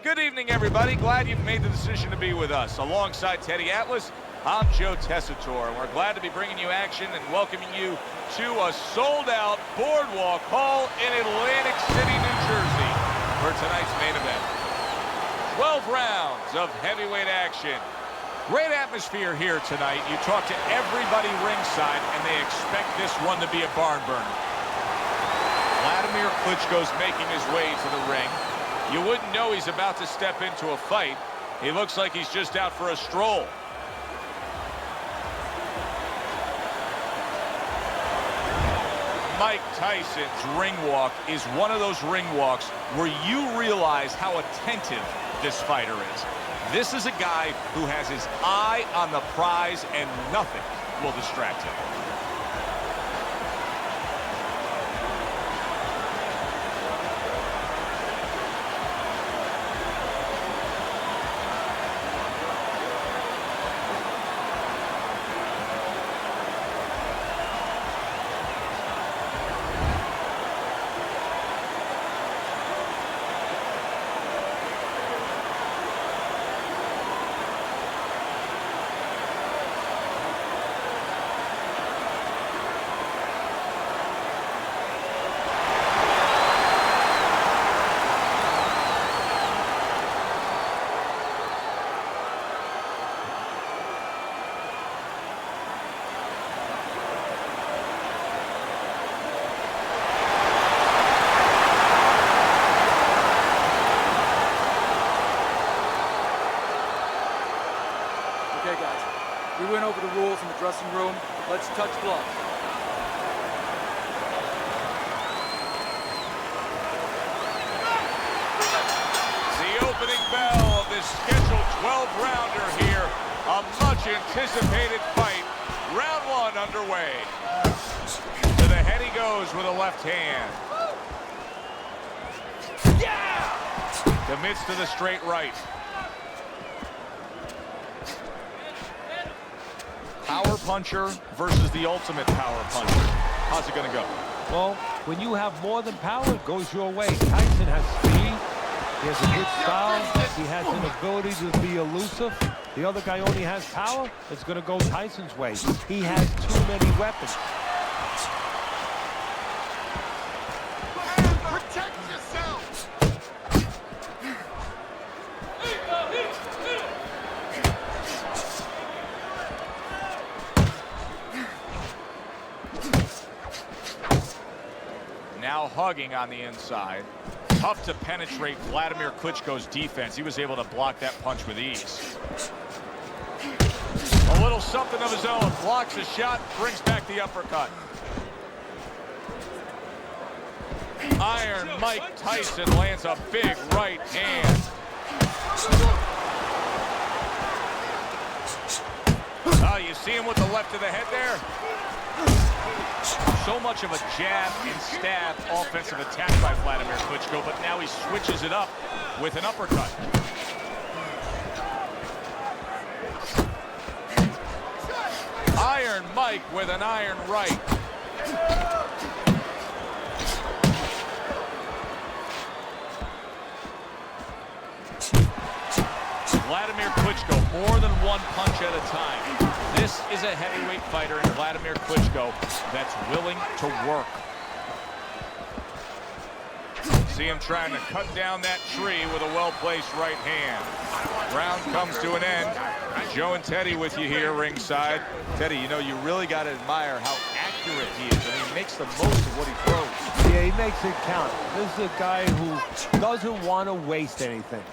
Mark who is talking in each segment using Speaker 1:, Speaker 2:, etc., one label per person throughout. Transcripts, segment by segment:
Speaker 1: Good evening, everybody. Glad you've made the decision to be with us. Alongside Teddy Atlas, I'm Joe Tessitore, and we're glad to be bringing you action and welcoming you to a sold-out Boardwalk Hall in Atlantic City, New Jersey for tonight's main event. 12 rounds of heavyweight action. Great atmosphere here tonight. You talk to everybody ringside, and they expect this one to be a barn burner. WLADIMIR Klitschko's making his way to the ring. You wouldn't know he's about to step into a fight. He looks like he's just out for a stroll. Mike Tyson's ring walk is one of those ring walks where you realize how attentive this fighter is. This is a guy who has his eye on the prize and nothing will distract him.
Speaker 2: Okay, guys, we went over the rules in the dressing room. Let's touch gloves.
Speaker 1: The opening bell of this scheduled 12-rounder here. A much-anticipated fight. Round one underway. To the head he goes with a left hand. Yeah! Commits to the straight right. Power puncher versus the ultimate power puncher. How's it going to go?
Speaker 3: Well, when you have more than power, it goes your way. Tyson has speed. He has a good style. He has an ability to be elusive. The other guy only has power. It's going to go Tyson's way. He has too many weapons.
Speaker 4: Protect yourself!
Speaker 1: Now hugging on the inside. Tough to penetrate WLADIMIR Klitschko's defense. He was able to block that punch with ease. A little something of his own. Blocks a shot, brings back the uppercut. Iron Mike Tyson lands a big right hand. Oh, you see him with the left of the head there? So much of a jab and stab offensive attack by WLADIMIR Klitschko, but now he switches it up with an uppercut. Iron Mike with an iron right. WLADIMIR Klitschko, more than one punch at a time. This is a heavyweight fighter in WLADIMIR Klitschko that's willing to work. See him trying to cut down that tree with a well-placed right hand. Round comes to an end. Joe and Teddy with you here ringside. Teddy, you know, you really got to admire how accurate he is. I mean, he makes the most of what he throws.
Speaker 3: Yeah, he makes it count. This is a guy who doesn't want to waste anything.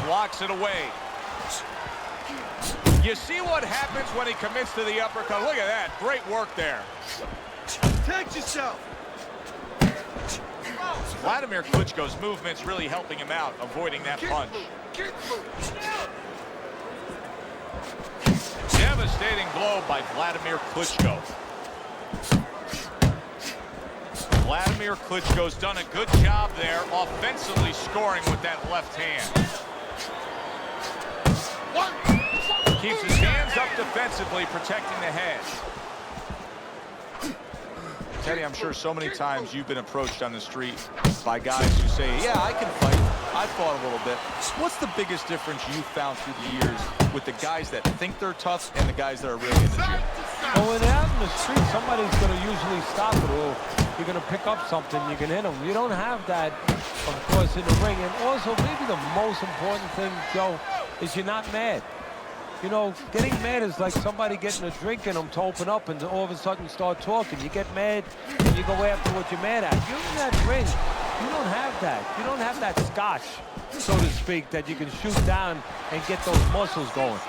Speaker 1: Blocks it away. You see what happens when he commits to the uppercut? Look at that. Great work there.
Speaker 4: Protect yourself!
Speaker 1: WLADIMIR Klitschko's movement's really helping him out, avoiding that punch. Devastating blow by WLADIMIR Klitschko. WLADIMIR Klitschko's done a good job there, offensively scoring with that left hand. Keeps his hands up defensively, protecting the head. Teddy, I'm sure so many times you've been approached on the street by guys who say, yeah, I can fight. I fought a little bit. What's the biggest difference you found through the years with the guys that think they're tough and the guys that are really in the gym?
Speaker 3: Well, when they're out in the street, somebody's going to usually stop it, or you're going to pick up something, you can hit them. You don't have that, of course, in the ring. And also, maybe the most important thing, Joe, is you're not mad. You know, getting mad is like somebody getting a drink in them to open up and all of a sudden start talking. You get mad and you go after what you're mad at. You're in that ring. You don't have that. You don't have that scotch, so to speak, that you can shoot down and get those muscles going.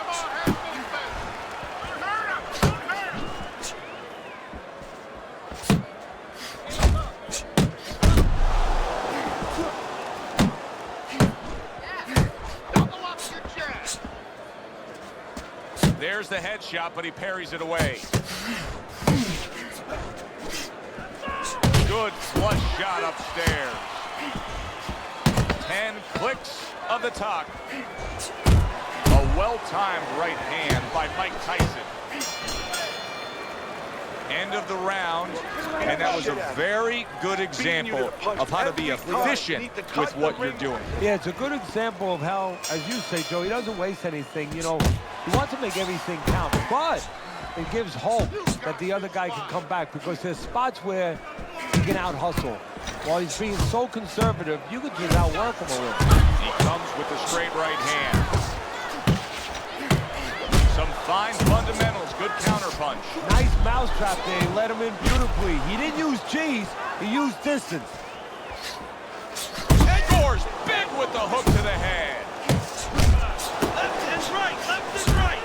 Speaker 1: There's the headshot, but he parries it away. Good flush shot upstairs. 10 clicks of the tuck. A well-timed right hand by Mike Tyson. End of the round, and that was a very good example of how to be efficient with what you're doing.
Speaker 3: Yeah, it's a good example of how, as you say, Joe, he doesn't waste anything. You know, he wants to make everything count, but it gives hope that the other guy can come back, because there's spots where he can out-hustle. While he's being so conservative, you could just outwork him a little.
Speaker 1: He comes with the straight right hand. Some fine fundamentals, good counter punch.
Speaker 3: Nice mousetrap there, he let him in beautifully. He didn't use G's, he used distance.
Speaker 1: Scores big with the hook to the head.
Speaker 4: Left and right, left and right.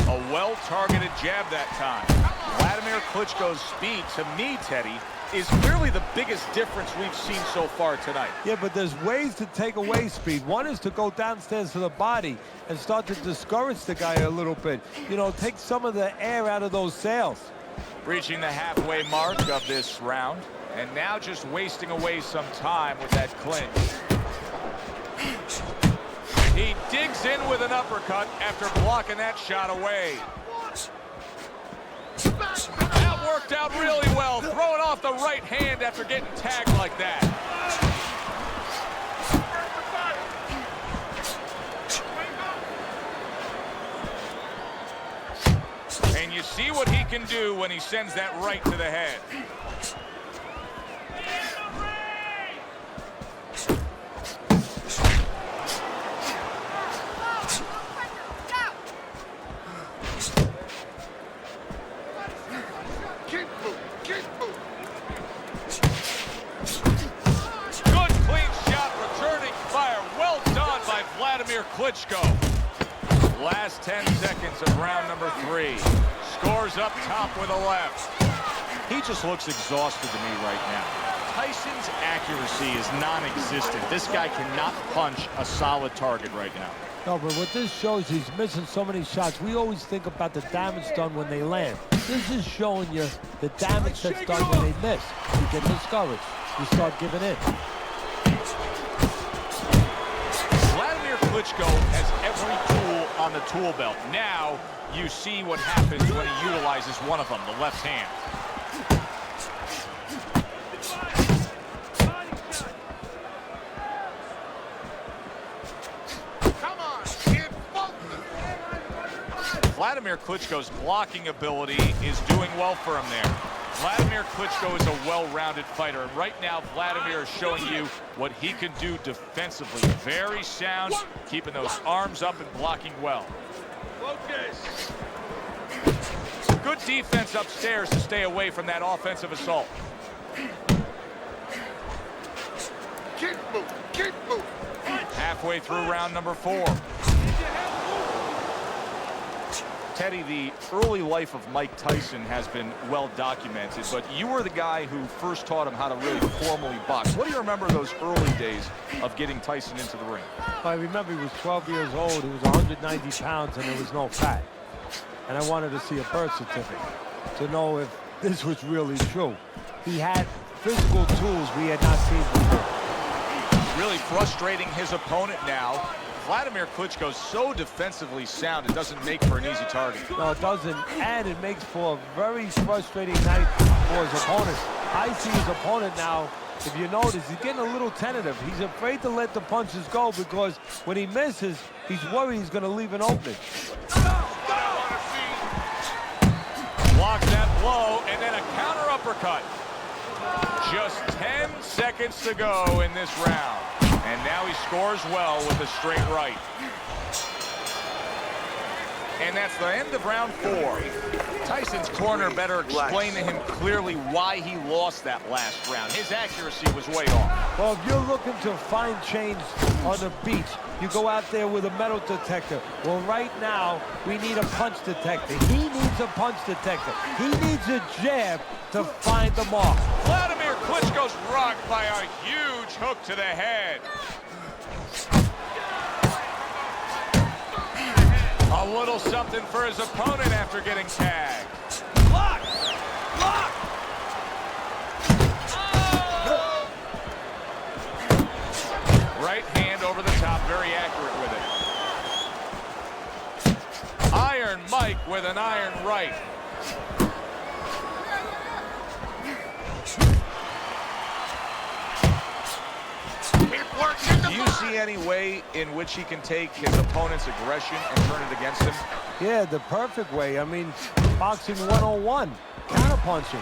Speaker 1: A well-targeted jab that time. Wladimir Klitschko's speed, to me, Teddy, is clearly the biggest difference we've seen so far tonight.
Speaker 3: Yeah, but there's ways to take away speed. One is to go downstairs to the body and start to discourage the guy a little bit. You know, take some of the air out of those sails.
Speaker 1: Reaching the halfway mark of this round, and now just wasting away some time with that clinch. He digs in with an uppercut after blocking that shot away. That worked out really well, throwing off the right hand after getting tagged like that. And you see what he can do when he sends that right to the head. Wladimir Klitschko. Last 10 seconds of round number 3. Scores up top with a left. He just looks exhausted to me right now. Tyson's accuracy is non-existent. This guy cannot punch a solid target right now.
Speaker 3: No, but what this shows, he's missing so many shots. We always think about the damage done when they land. This is showing you the damage that's done when they miss. You get discouraged. You start giving in.
Speaker 1: Klitschko has every tool on the tool belt. Now you see what happens when he utilizes one of them, the left hand.
Speaker 4: Come on,
Speaker 1: Wladimir Klitschko's blocking ability is doing well for him there. Wladimir Klitschko is a well-rounded fighter, and right now Wladimir is showing you what he can do defensively. Very sound, keeping those arms up and blocking well.
Speaker 4: focus.
Speaker 1: Good defense upstairs to stay away from that offensive assault.
Speaker 4: Keep moving.
Speaker 1: Halfway through round number 4. Teddy, the early life of Mike Tyson has been well documented, but you were the guy who first taught him how to really formally box. What do you remember those early days of getting Tyson into the ring?
Speaker 3: I remember he was 12 years old, he was 190 pounds, and there was no fat. And I wanted to see a birth certificate to know if this was really true. He had physical tools we had not seen before.
Speaker 1: Really frustrating his opponent now. Vladimir Klitschko's so defensively sound, it doesn't make for an easy target.
Speaker 3: No, it doesn't, and it makes for a very frustrating night for his opponent. I see his opponent now, if you notice, he's getting a little tentative. He's afraid to let the punches go because when he misses, he's worried he's going to leave an opening.
Speaker 1: Blocks that blow, and then a counter uppercut. Just 10 seconds to go in this round. And now he scores well with a straight right. And that's the end of round 4. Tyson's corner better explain to him clearly why he lost that last round. His accuracy was way off.
Speaker 3: Well, if you're looking to find change on the beach, you go out there with a metal detector. Well, right now, we need a punch detector. He needs a punch detector. He needs a jab to find the mark.
Speaker 1: Vladimir Klitschko's rocked by a huge hook to the head. A little something for his opponent after getting tagged.
Speaker 4: Lock! Lock!
Speaker 1: Right hand over the top, very accurate with it. Iron Mike with an iron right. Do you see any way in which he can take his opponent's aggression and turn it against him?
Speaker 3: Yeah, the perfect way. I mean, boxing 101, counterpunching.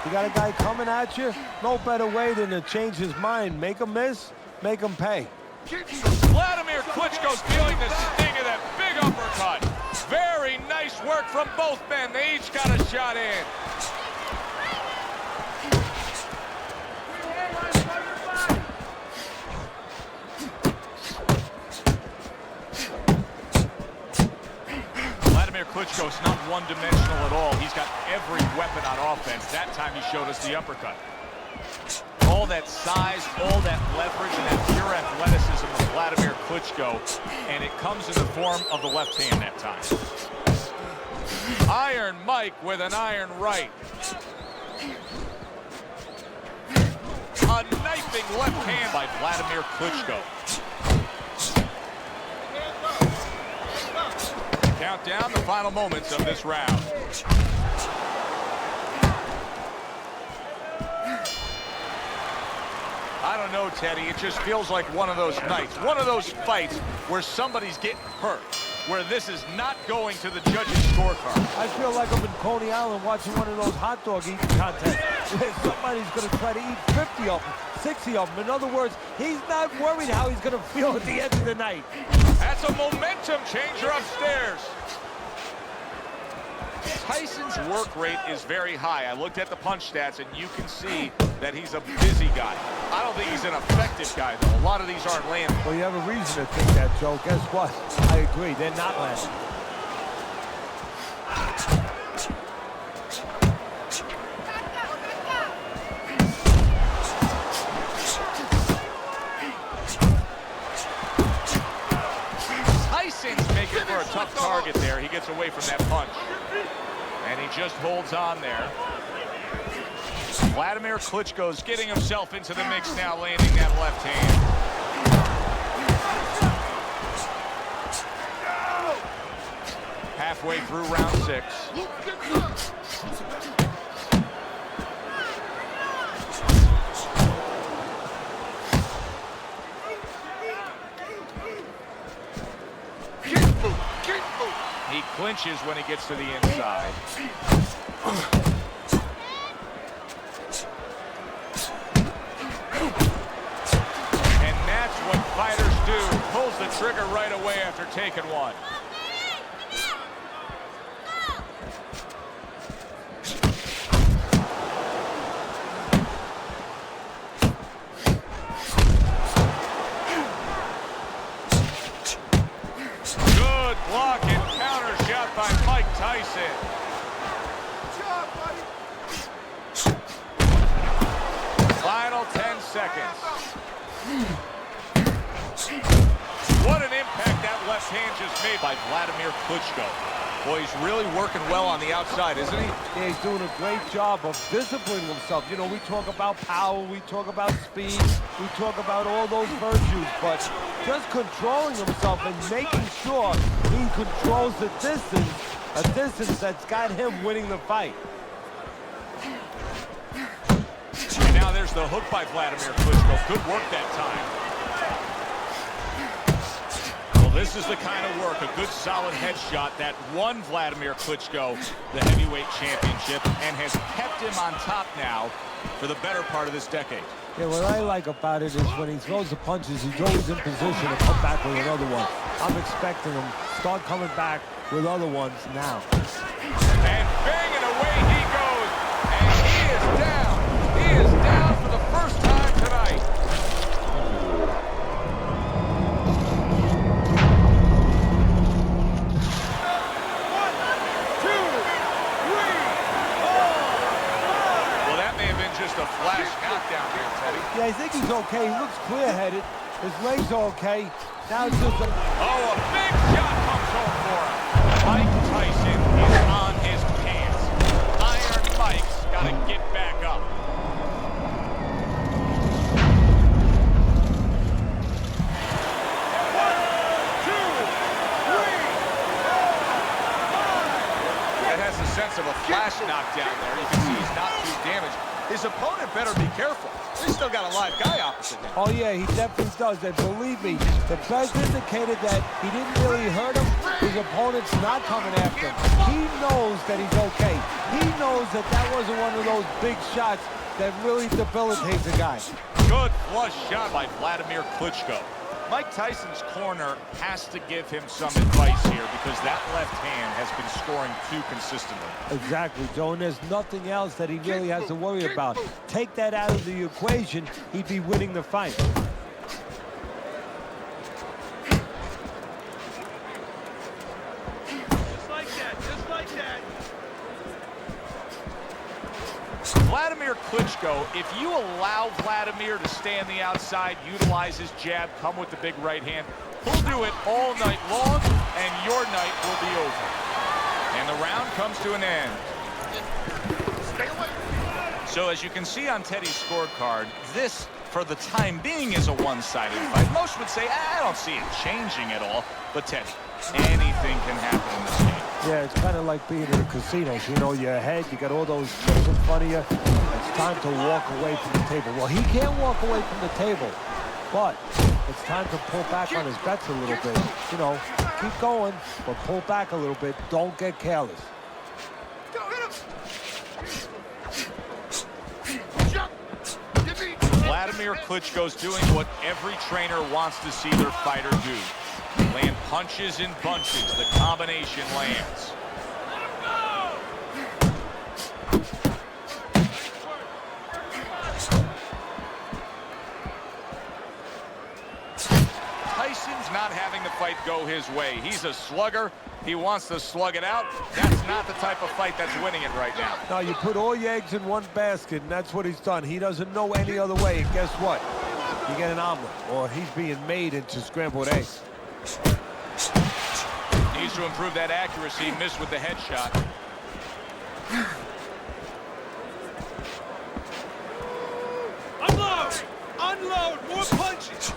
Speaker 3: You got a guy coming at you, no better way than to change his mind. Make him miss, make him pay.
Speaker 1: Vladimir Klitschko's feeling the sting of that big uppercut. Very nice work from both men. They each got a shot in. Klitschko's not one-dimensional at all. He's got every weapon on offense. That time he showed us the uppercut. All that size, all that leverage, and that pure athleticism of Vladimir Klitschko, and it comes in the form of the left hand that time. Iron Mike with an iron right. A knifing left hand by Vladimir Klitschko. Count down the final moments of this round. I don't know, Teddy. It just feels like one of those nights, one of those fights where somebody's getting hurt, where this is not going to the judges' scorecard.
Speaker 3: I feel like I'm in Coney Island watching one of those hot dog eating contests where somebody's going to try to eat 50 of them, 60 of them. In other words, he's not worried how he's going to feel at the end of the night.
Speaker 1: That's a momentum changer upstairs. Tyson's work rate is very high. I looked at the punch stats, and you can see that he's a busy guy. I don't think he's an effective guy, though. A lot of these aren't landing.
Speaker 3: Well, you have a reason to think that, Joe. Guess what? I agree. They're not landing.
Speaker 1: Tyson's making for a tough target there. He gets away from that punch. And he just holds on there. Vladimir Klitschko's getting himself into the mix now, landing that left hand. Halfway through round 6. He clinches when he gets to the inside. And that's what fighters do. Pulls the trigger right away after taking one. Good block and counter shot by Mike Tyson. Final 10 seconds. What an impact that left left hand just made by Vladimir Klitschko. Boy, he's really working well on the outside, isn't he?
Speaker 3: Yeah, he's doing a great job of disciplining himself. You know, we talk about power, we talk about speed, we talk about all those virtues, but just controlling himself and making sure he controls the distance, a distance that's got him winning the fight.
Speaker 1: And now there's the hook by Vladimir Klitschko. Good work that time. This is the kind of work, a good solid headshot that won Vladimir Klitschko the heavyweight championship and has kept him on top now for the better part of this decade.
Speaker 3: Yeah, what I like about it is when he throws the punches, he's always in position to come back with another one. I'm expecting him to start coming back with other ones now.
Speaker 1: And banging away he goes, and he is down. He is down for the first time tonight. Just a flash knockdown here, Teddy.
Speaker 3: Yeah, I think he's okay. He looks clear-headed. His legs are okay. Now it's just a...
Speaker 1: Oh, a big shot comes home for him. Mike Tyson is on his pants. Iron Mike's got to get back up. That has a sense of a flash knockdown there. You can see he's not too damaged. His opponent better be careful. He's still got a live guy opposite him.
Speaker 3: Oh, yeah, he definitely does. And believe me, the best indicator that he didn't really hurt him, his opponent's not coming after him. He knows that he's okay. He knows that that wasn't one of those big shots that really debilitates a guy.
Speaker 1: Good flush shot by Vladimir Klitschko. Mike Tyson's corner has to give him some advice here because that left hand has been scoring too consistently.
Speaker 3: Exactly, Joe, and there's nothing else that he really has to worry about. Take that out of the equation, he'd be winning the fight.
Speaker 4: Just like that, just like that.
Speaker 1: Vladimir Klitschko, if you allow Vladimir to stay on the outside, utilize his jab, come with the big right hand, he'll do it all night long, and your night will be over. And the round comes to an end. So as you can see on Teddy's scorecard, this, for the time being, is a one-sided fight. Most would say, I don't see it changing at all. But Teddy, anything can happen in this game.
Speaker 3: Yeah, it's kind of like being in a casino. You know, you're ahead, you got all those chips in front of you. It's time to walk away from the table. Well, he can't walk away from the table, but it's time to pull back on his bets a little bit. You know, keep going, but pull back a little bit. Don't get careless.
Speaker 1: Vladimir Klitschko's doing what every trainer wants to see their fighter do. Land punches in bunches. The combination lands. Tyson's not having the fight go his way. He's a slugger. He wants to slug it out. That's not the type of fight that's winning it right now.
Speaker 3: Now, you put all your eggs in one basket, and that's what he's done. He doesn't know any other way, and guess what? You get an omelet, or he's being made into scrambled eggs.
Speaker 1: Needs to improve that accuracy. Missed with the headshot.
Speaker 4: Unload! Unload! More punches!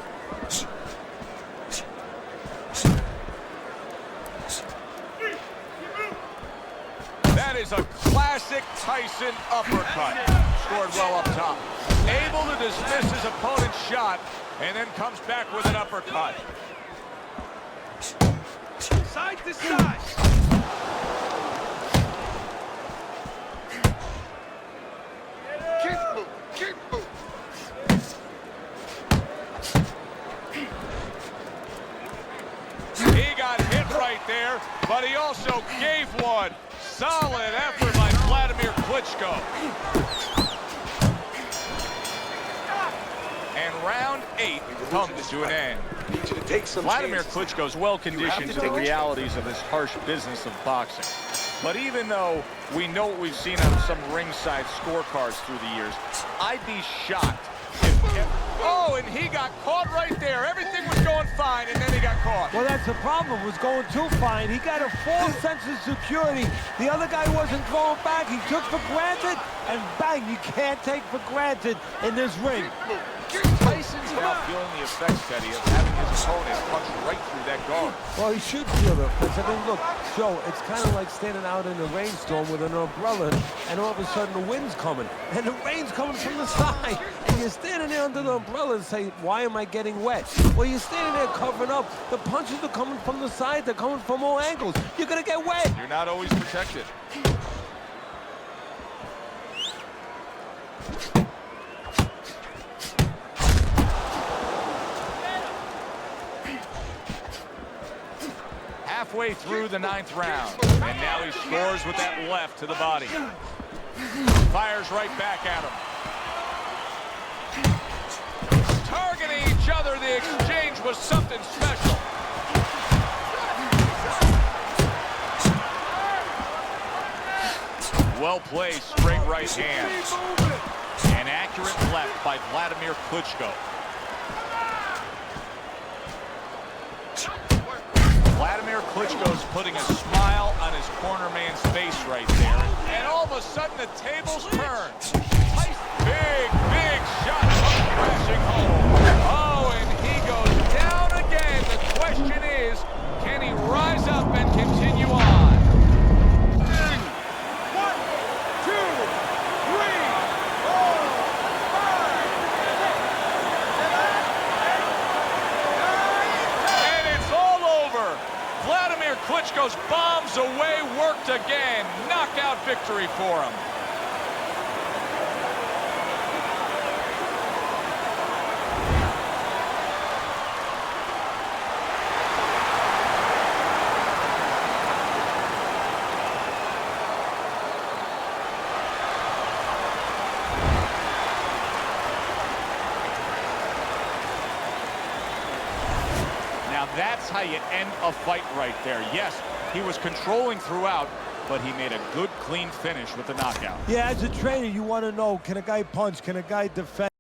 Speaker 1: That is a classic Tyson uppercut. Scored well up top. Able to dismiss his opponent's shot, and then comes back with an uppercut.
Speaker 4: Side to side.
Speaker 5: Keep moving.
Speaker 1: He got hit right there, but he also gave one. Solid effort by Vladimir Klitschko. And round 8 comes to an end. Vladimir Klitschko is well conditioned to the realities of this harsh business of boxing. But even though we know what we've seen on some ringside scorecards through the years, I'd be shocked if Oh, and he got caught right there. Everything was going fine, and then he got caught.
Speaker 3: Well, that's the problem. It was going too fine. He got a false sense of security. The other guy wasn't throwing back. He took for granted, and bang, you can't take for granted in this ring.
Speaker 1: Tyson's now feeling the effects, Teddy, of having his opponent punch right through that guard.
Speaker 3: Well, he should feel it, because I mean, look, Joe, it's kind of like standing out in a rainstorm with an umbrella, and all of a sudden the wind's coming, and the rain's coming from the side, and you're standing there under the umbrella and say, why am I getting wet? Well, you're standing there covering up. The punches are coming from the side. They're coming from all angles. You're going to get wet.
Speaker 1: You're not always protected. Halfway through the 9th round, and now he scores with that left to the body. Fires right back at him. Targeting each other, the exchange was something special. Well played, straight right hand. An accurate left by Wladimir Klitschko. Wladimir Klitschko's putting a smile on his corner man's face right there. And all of a sudden, the tables turn. Big, big shot comes crashing home. Oh, and he goes down again. The question is, can he rise up and continue on? 1, 2, 3, 4, 5, 6, 7, 8, 9, and it's all over. Wladimir Klitschko's bombs away worked again. Knockout victory for him. Now that's how you end a fight right there. Yes, he was controlling throughout, but he made a good, clean finish with the knockout.
Speaker 3: Yeah, as a trainer, you want to know, can a guy punch? Can a guy defend?